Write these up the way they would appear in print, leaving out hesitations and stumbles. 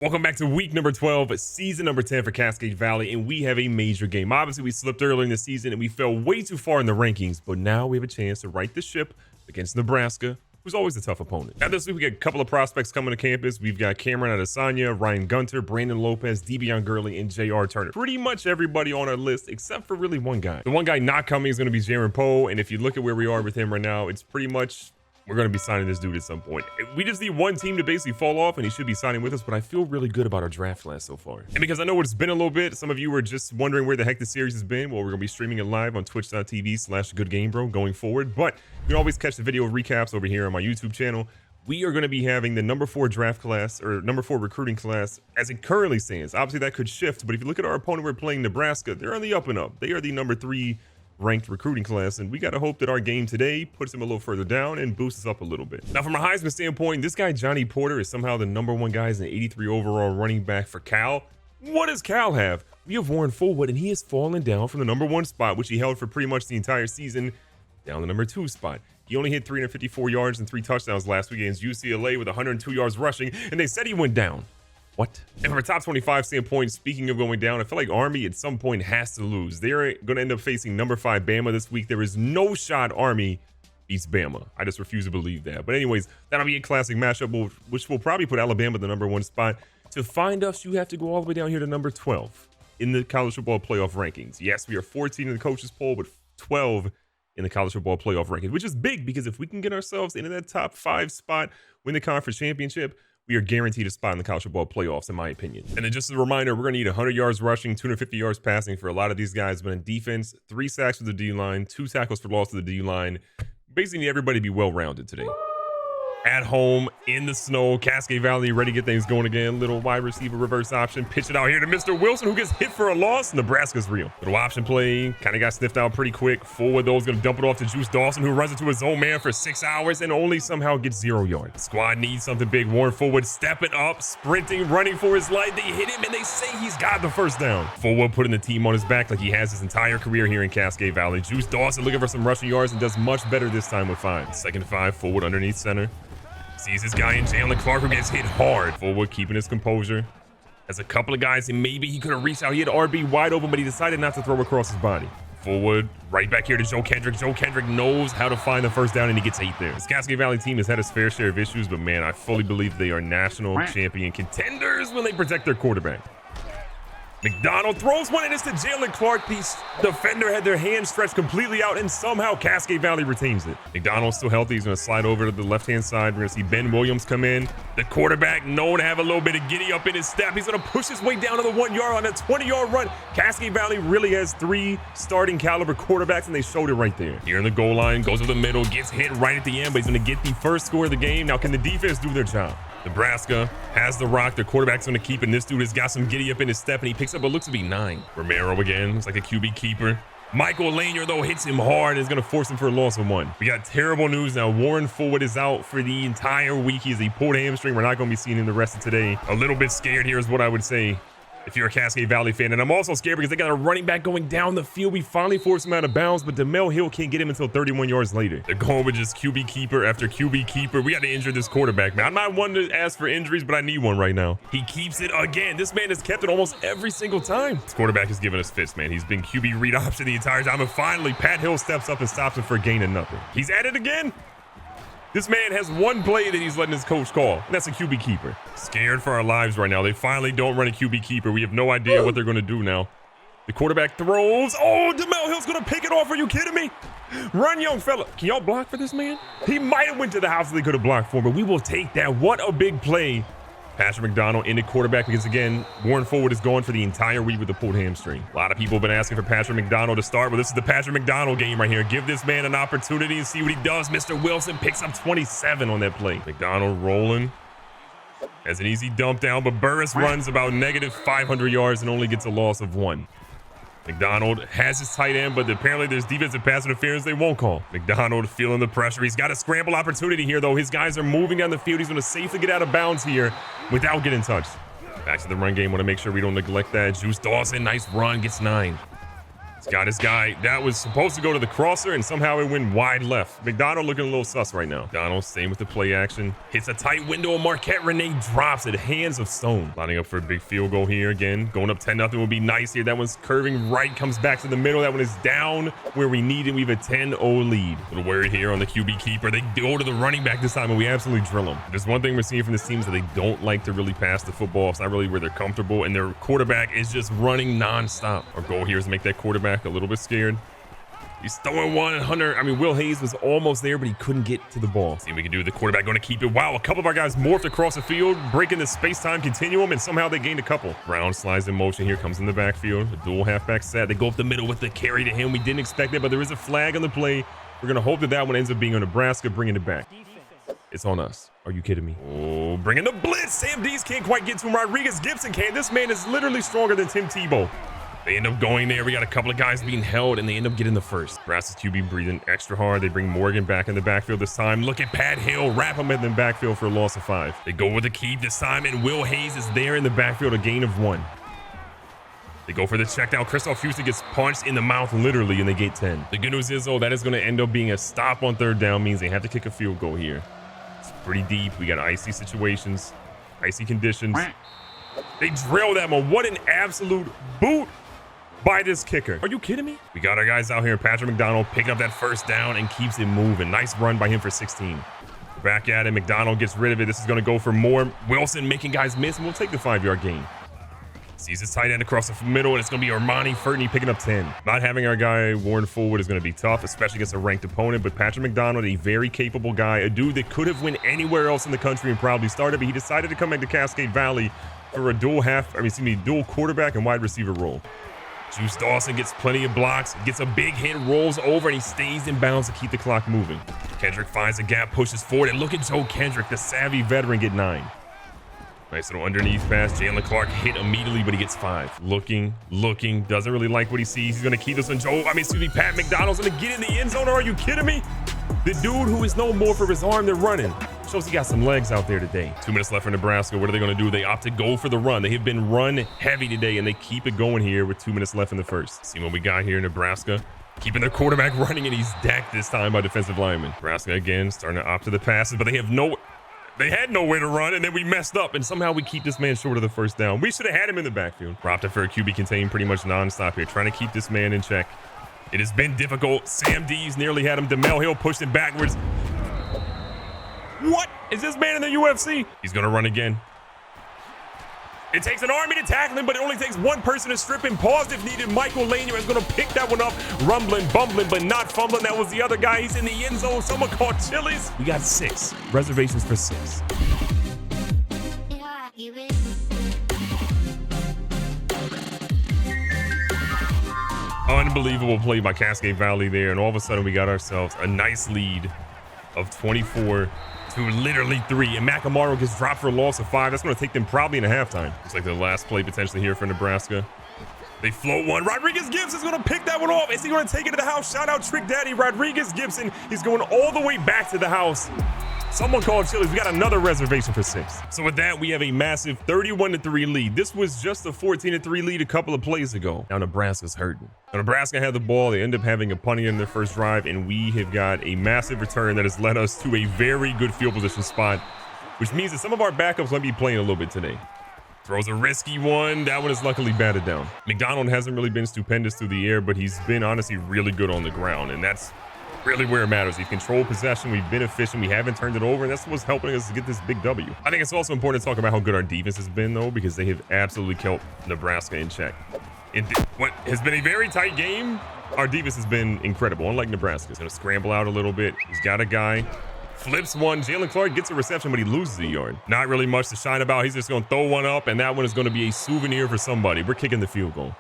Welcome back to week number 12, season number 10 for Cascade Valley, and we have a major game. Obviously, we slipped earlier in the season and we fell way too far in the rankings, but now we have a chance to right the ship against Nebraska, who's always a tough opponent. Now this week, we got a couple of prospects coming to campus. We've got Cameron Adesanya, Ryan Gunter, Brandon Lopez, Devion Gurley, and J.R. Turner. Pretty much everybody on our list except for really one guy. The one guy not coming is going to be Jaron Poe, and if you look at where we are with him right now, it's pretty much we're going to be signing this dude at some point. We just need one team to basically fall off and he should be signing with us, but I feel really good about our draft class so far. And because I know it's been a little bit, some of you were just wondering where the heck the series has been. Well, we're going to be streaming it live on twitch.tv/GoodGameBro going forward, but you can always catch the video recaps over here on my YouTube channel. We are going to be having the number 4 draft class, or number 4 recruiting class, as it currently stands. Obviously, that could shift, but if you look at our opponent, we're playing Nebraska. They're on the up and up. They are the number 3 ranked recruiting class, and we got to hope that our game today puts him a little further down and boosts us up a little bit. Now, from a Heisman standpoint, this guy, Johnny Porter, is somehow the number 1 guy as an 83 overall running back for Cal. What does Cal have? We have Warren Fullwood, and he has fallen down from the number 1 spot, which he held for pretty much the entire season, down the number 2 spot. He only hit 354 yards and 3 touchdowns last week against UCLA with 102 yards rushing, and they said he went down. What? And from a top 25 standpoint, speaking of going down, I feel like Army at some point has to lose. They're going to end up facing number 5 Bama this week. There is no shot Army beats Bama. I just refuse to believe that. But anyways, that'll be a classic matchup, which will probably put Alabama at the number 1 spot. To find us, you have to go all the way down here to number 12 in the College Football Playoff rankings. Yes, we are 14 in the coaches poll, but 12 in the College Football Playoff rankings, which is big because if we can get ourselves into that top 5 spot, win the conference championship, we are guaranteed a spot in the college football playoffs, in my opinion. And then just as a reminder, we're going to need 100 yards rushing, 250 yards passing for a lot of these guys. But in defense, 3 sacks for the D-line, 2 tackles for loss to the D-line. Basically, need everybody to be well-rounded today. At home, in the snow, Cascade Valley ready to get things going again. Little wide receiver reverse option. Pitch it out here to Mr. Wilson, who gets hit for a loss. Nebraska's real. Little option play. Kind of got sniffed out pretty quick. Forward, though, is going to dump it off to Juice Dawson, who runs into his own man for 6 hours and only somehow gets 0 yards. Squad needs something big. Warren Forward stepping up, sprinting, running for his life. They hit him, and they say he's got the first down. Forward putting the team on his back like he has his entire career here in Cascade Valley. Juice Dawson looking for some rushing yards and does much better this time with 5. 2nd 5, Forward underneath center. Sees this guy in Jalen Clark who gets hit hard. Forward keeping his composure. Has a couple of guys, and maybe he could have reached out. He had RB wide open, but he decided not to throw across his body. Forward, right back here to Joe Kendrick. Joe Kendrick knows how to find the first down, and he gets 8 there. This Cascade Valley team has had its fair share of issues, but man, I fully believe they are national champion contenders when they protect their quarterback. McDonald throws one, and it's to Jalen Clark. The defender had their hand stretched completely out, and somehow Cascade Valley retains it. McDonald's still healthy. He's going to slide over to the left-hand side. We're going to see Ben Williams come in. The quarterback known to have a little bit of giddy up in his step. He's going to push his way down to the 1 yard on a 20-yard run. Cascade Valley really has 3 starting caliber quarterbacks, and they showed it right there. Here in the goal line, goes to the middle, gets hit right at the end, but he's going to get the first score of the game. Now, can the defense do their job? Nebraska has the rock. Their quarterback's going to keep it, and this dude has got some giddy up in his step, and he picks up what looks to be 9. Romero again. Looks like a QB keeper. Michael Lanier, though, hits him hard and is going to force him for a loss of 1. We got terrible news now. Warren Forward is out for the entire week. He has a pulled hamstring. We're not going to be seeing him the rest of today. A little bit scared here is what I would say if you're a Cascade Valley fan. And I'm also scared because they got a running back going down the field. We finally forced him out of bounds, but DeMel Hill can't get him until 31 yards later. They're going with just QB keeper after QB keeper. We got to injure this quarterback, man. I'm not one to ask for injuries, but I need one right now. He keeps it again. This man has kept it almost every single time. This quarterback is giving us fits, man. He's been QB read option the entire time, and finally Pat Hill steps up and stops him for a gain of nothing. He's at it again. This man has 1 play that he's letting his coach call, and that's a QB keeper. Scared for our lives right now. They finally don't run a QB keeper. We have no idea what they're going to do now. The quarterback throws. Oh, DeMel Hill's going to pick it off. Are you kidding me? Run, young fella. Can y'all block for this man? He might have went to the house that they could have blocked for, but we will take that. What a big play. Patrick McDonald in the quarterback because, again, Warren Forward is gone for the entire week with the pulled hamstring. A lot of people have been asking for Patrick McDonald to start, but this is the Patrick McDonald game right here. Give this man an opportunity and see what he does. Mr. Wilson picks up 27 on that play. McDonald rolling. Has an easy dump down, but Burris runs about negative 500 yards and only gets a loss of 1. McDonald has his tight end, but apparently there's defensive pass interference they won't call. McDonald feeling the pressure. He's got a scramble opportunity here, though. His guys are moving down the field. He's going to safely get out of bounds here without getting touched. Back to the run game. Want to make sure we don't neglect that. Juice Dawson, nice run, gets 9. He's got his guy. That was supposed to go to the crosser, and somehow it went wide left. McDonald looking a little sus right now. McDonald staying with the play action. Hits a tight window, and Marquette Renee drops it. Hands of stone. Lining up for a big field goal here again. Going up 10-0 would be nice here. That one's curving right, comes back to the middle. That one is down where we need it. We have a 10-0 lead. A little worried here on the QB keeper. They go to the running back this time, and we absolutely drill them. There's one thing we're seeing from this team is that they don't like to really pass the football. It's not really where they're comfortable, and their quarterback is just running nonstop. Our goal here is to make that quarterback a little bit scared. He's throwing one, and Will Hayes was almost there, but he couldn't get to the ball. See what we can do. The quarterback going to keep it. Wow, a couple of our guys morphed across the field, breaking the space-time continuum, and somehow they gained a couple. Brown slides in motion here, comes in the backfield. A dual halfback set. They go up the middle with the carry to him. We didn't expect it, but there is a flag on the play. We're going to hope that one ends up being on Nebraska, bringing it back. It's on us. Are you kidding me? Oh, bringing the blitz. Sam Dees can't quite get to him. Rodriguez Gibson can. This man is literally stronger than Tim Tebow. They end up going there. We got a couple of guys being held, and they end up getting the first. Nebraska's QB breathing extra hard. They bring Morgan back in the backfield this time. Look at Pat Hill. Wrap him in the backfield for a loss of 5. They go with the keep this time, and Will Hayes is there in the backfield, a gain of 1. They go for the check down. Christoph Houston gets punched in the mouth, literally, and they get 10. The good news is, though, that is going to end up being a stop on 3rd down. Means they have to kick a field goal here. It's pretty deep. We got icy situations, icy conditions. They drill that one. What an absolute boot by this kicker. Are you kidding me? We got our guys out here. Patrick McDonald picking up that 1st down and keeps it moving. Nice run by him for 16. Back at it. McDonald gets rid of it. This is going to go for more. Wilson making guys miss, and we'll take the 5-yard gain. Sees his tight end across the middle, and it's going to be Armani Fertney picking up 10. Not having our guy Warren forward is going to be tough, especially against a ranked opponent, but Patrick McDonald, a very capable guy, a dude that could have went anywhere else in the country and probably started, but he decided to come back to Cascade Valley for a dual quarterback and wide receiver role. Juice Dawson gets plenty of blocks, gets a big hit, rolls over, and he stays in bounds to keep the clock moving. Kendrick finds a gap, pushes forward, and look at Joe Kendrick, the savvy veteran, get 9. Nice little underneath pass. Jalen Clark hit immediately, but he gets 5. Looking, doesn't really like what he sees. He's going to keep this on Pat McDonald's going to get in the end zone. Are you kidding me? The dude who is known more for his arm than running shows he got some legs out there today. 2 minutes left for Nebraska. What are they going to do? They opt to go for the run. They have been run heavy today, and they keep it going here with 2 minutes left in the first. See what we got here in Nebraska. Keeping their quarterback running, and he's decked this time by defensive linemen. Nebraska again starting to opt to the passes, but they had nowhere to run, and then we messed up, and somehow we keep this man short of the 1st down. We should have had him in the backfield. Dropped it for a QB contained pretty much nonstop here, trying to keep this man in check. It has been difficult. Sam Dees nearly had him. DeMel Hill pushed him backwards. What? Is this man in the UFC? He's going to run again. It takes an army to tackle him, but it only takes one person to strip him. Paused if needed. Michael Lanier is going to pick that one up. Rumbling, bumbling, but not fumbling. That was the other guy. He's in the end zone. Someone called Chili's. We got 6. Reservations for 6. Unbelievable play by Cascade Valley there, and all of a sudden we got ourselves a nice lead of 24 to literally 3, and McAmaro gets dropped for a loss of 5. That's going to take them probably in a halftime. Looks like the last play potentially here for Nebraska. They float one. Rodriguez Gibson is going to pick that one off. Is he going to take it to the house? Shout out Trick Daddy Rodriguez Gibson. He's going all the way back to the house. Someone called Chili's. We got another reservation for 6. So with that, we have a massive 31-3 lead. This was just a 14-3 lead a couple of plays ago. Now Nebraska's hurting. Now Nebraska had the ball. They end up having a punting in their first drive, and we have got a massive return that has led us to a very good field position spot, which means that some of our backups might be playing a little bit today. Throws a risky one. That one is luckily batted down. McDonald hasn't really been stupendous through the air, but he's been honestly really good on the ground, and that's really where it matters. We've controlled possession. We've been efficient. We haven't turned it over, and that's what's helping us to get this big W. I think it's also important to talk about how good our defense has been, though, because they have absolutely kept Nebraska in check. In what has been a very tight game, our defense has been incredible, unlike Nebraska. He's going to scramble out a little bit. He's got a guy. Flips one. Jalen Clark gets a reception, but he loses a yard. Not really much to shine about. He's just going to throw one up, and that one is going to be a souvenir for somebody. We're kicking the field goal.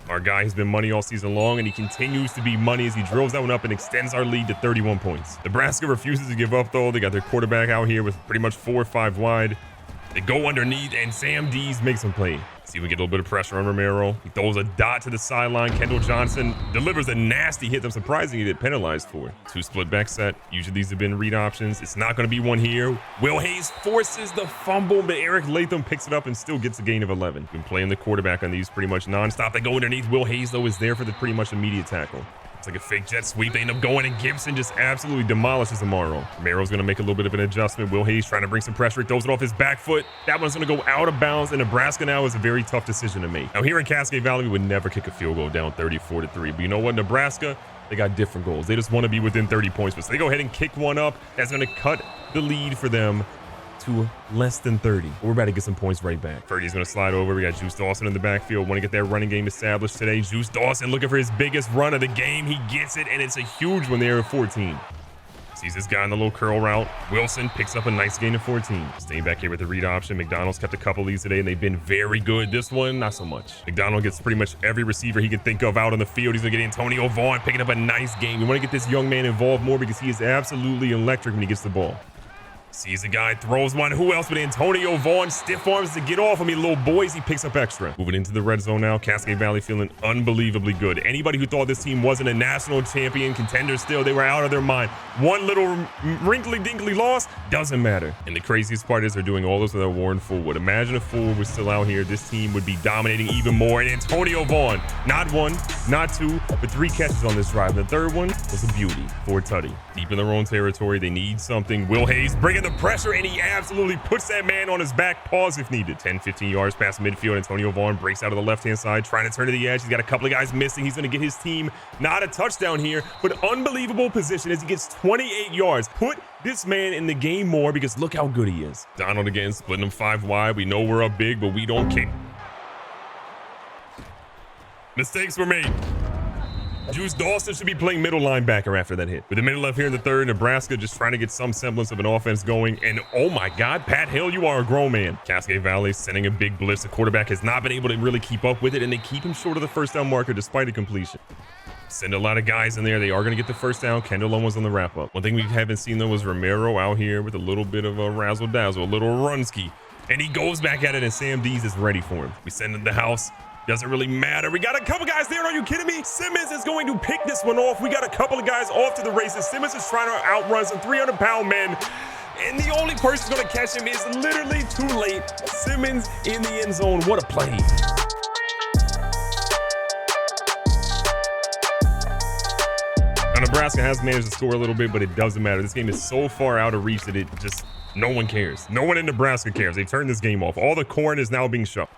Our guy has been money all season long, and he continues to be money as he drills that one up and extends our lead to 31 points. Nebraska refuses to give up, though. They got their quarterback out here with pretty much 4 or 5 wide. They go underneath, and Sam Dees makes him play. See if we get a little bit of pressure on Romero. He throws a dot to the sideline. Kendall Johnson delivers a nasty hit. I'm surprised he get penalized for it. 2 split back set. Usually these have been read options. It's not going to be one here. Will Hayes forces the fumble, but Eric Latham picks it up and still gets a gain of 11. Been playing the quarterback on these pretty much nonstop. They go underneath. Will Hayes, though, is there for the pretty much immediate tackle. It's like a fake jet sweep. They end up going, and Gibson just absolutely demolishes Amaro. Romero's going to make a little bit of an adjustment. Will Hayes trying to bring some pressure. He throws it off his back foot. That one's going to go out of bounds, and Nebraska now is a very tough decision to make. Now, here in Cascade Valley, we would never kick a field goal down 34-3. But you know what? Nebraska, they got different goals. They just want to be within 30 points. But so they go ahead and kick one up. That's going to cut the lead for them to less than 30. We're about to get some points right back. Ferdy's going to slide over. We got Juice Dawson in the backfield. Want to get that running game established today. Juice Dawson looking for his biggest run of the game. He gets it, and it's a huge one there at 14. Sees this guy in the little curl route. Wilson picks up a nice gain of 14. Staying back here with the read option. McDonald's kept a couple leads today, and they've been very good. This one, not so much. McDonald gets pretty much every receiver he can think of out on the field. He's going to get Antonio Vaughn picking up a nice game. We want to get this young man involved more because he is absolutely electric when he gets the ball. Sees a guy, throws one. Who else but Antonio Vaughn? Stiff arms to get off. I mean, little boys, he picks up extra. Moving into the red zone now. Cascade Valley feeling unbelievably good. Anybody who thought this team wasn't a national champion contender still, they were out of their mind. One little wrinkly-dinkly loss, doesn't matter. And the craziest part is they're doing all this without Warren Fullwood. Imagine if Fullwood was still out here. This team would be dominating even more. And Antonio Vaughn, not 1, not 2, but 3 catches on this drive. The third one was a beauty for a tutty. Deep in their own territory, they need something. Will Hayes bringing the pressure, and he absolutely puts that man on his back. Pause if needed. 10-15 yards past midfield. Antonio Vaughn breaks out of the left-hand side, trying to turn to the edge. He's got a couple of guys missing. He's going to get his team not a touchdown here, but unbelievable position as he gets 28 yards. Put this man in the game more because look how good he is. Donald again, splitting them 5 wide. We know we're up big, but we don't care. Mistakes were made. Juice Dawson should be playing middle linebacker after that hit. With the middle left here in the third, Nebraska just trying to get some semblance of an offense going. And oh my God, Pat Hill, you are a grown man. Cascade Valley sending a big blitz. The quarterback has not been able to really keep up with it, and they keep him short of the first down marker despite a completion. Send a lot of guys in there. They are going to get the first down. Kendall almost on the wrap up. One thing we haven't seen though was Romero out here with a little bit of a razzle dazzle, a little runski. And he goes back at it, and Sam Dees is ready for him. We send him to the house. Doesn't really matter. We got a couple guys there. Are you kidding me? Simmons is going to pick this one off. We got a couple of guys off to the races. Simmons is trying to outrun some 300-pound men. And the only person going to catch him is literally too late. Simmons in the end zone. What a play. Now, Nebraska has managed to score a little bit, but it doesn't matter. This game is so far out of reach that it just, no one cares. No one in Nebraska cares. They've turned this game off. All the corn is now being shoved.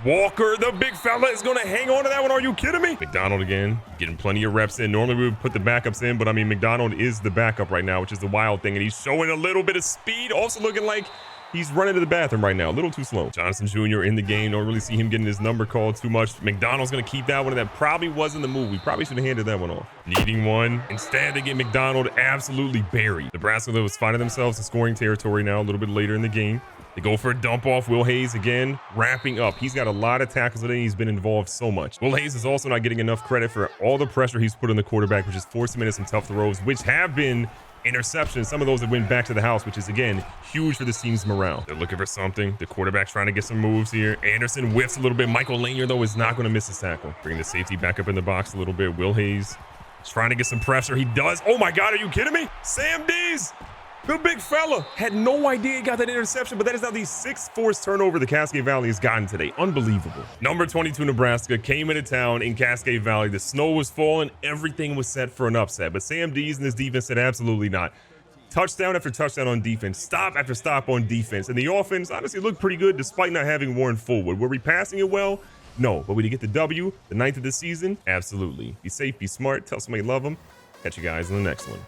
Walker, the big fella, is going to hang on to that one. Are you kidding me? McDonald again, getting plenty of reps in. Normally we would put the backups in, but I mean, McDonald is the backup right now, which is the wild thing. And he's showing a little bit of speed, also looking like he's running to the bathroom right now. A little too slow. Johnson Jr. in the game. Don't really see him getting his number called too much. McDonald's going to keep that one, and that probably wasn't the move. We probably should have handed that one off. Needing one. Instead, they get McDonald absolutely buried. Nebraska was finding themselves in scoring territory now a little bit later in the game. They go for a dump off. Will Hayes again, wrapping up. He's got a lot of tackles today. He's been involved so much. Will Hayes is also not getting enough credit for all the pressure he's put on the quarterback, which has forced him into some tough throws, which have been interceptions. Some of those that went back to the house, which is, again, huge for this team's morale. They're looking for something. The quarterback's trying to get some moves here. Anderson whiffs a little bit. Michael Lanier, though, is not going to miss his tackle. Bring the safety back up in the box a little bit. Will Hayes is trying to get some pressure. He does. Oh, my God. Are you kidding me? Sam Dees. The big fella had no idea he got that interception, but that is now the 6th forced turnover the Cascade Valley has gotten today. Unbelievable. Number 22 Nebraska came into town in Cascade Valley. The snow was falling. Everything was set for an upset, but Sam Dees and his defense said absolutely not. Touchdown after touchdown on defense, stop after stop on defense, and the offense honestly looked pretty good despite not having Warren Fullwood. Were we passing it well? No, but we did get the W, the 9th of the season? Absolutely. Be safe, be smart, tell somebody you love them. Catch you guys in the next one.